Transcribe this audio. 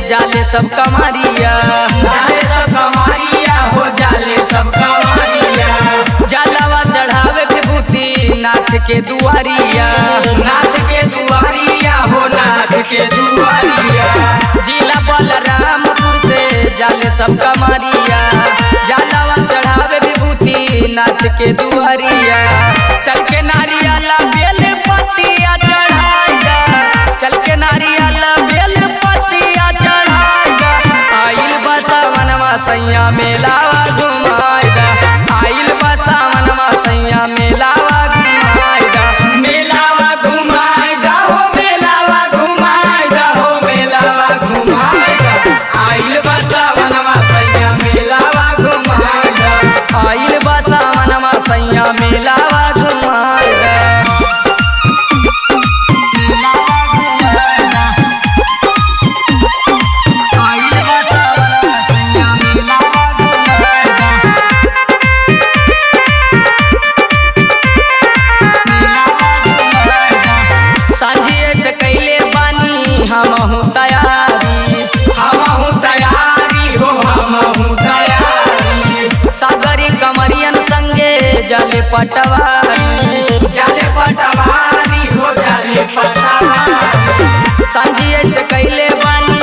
जाले सब कमारिया, जाले सब कमारिया हो जाले सब कमारिया। जलवा चढ़ावे विभूति नाथ के दुआरिया, नाथ के दुआरिया हो नाथ के दुआरिया। जिला बलरामपुर से जाले सब कमारिया, जलवा चढ़ावे विभूति नाथ के दुआरिया। चल के नारियल बेल पतिया चढ़ाएगा, चल के नारियल बेल पतिया चढ़ाएगा। आइल बसावनवा सैया मेलावा घुमाएगा, आइल बसावनवा सैया मेलावा घुमाएगा। मेलावा घुमाएगा हो मेलावा घुमाएगा हो मेलावा घुमाएगा। आइल बसावनवा सैया मेलावा घुमाएगा। आइल बसावनवा सैया मेलावा घुमाएगा। सांझिए से कैले बानी हमहु तैयारी, हमहु तैयारी हो हमहु तैयारी। सागरी कमरियन संगे जले पटवारी, जाले पटवारी हो जाले पटवारी। सांझिए से कैले बानी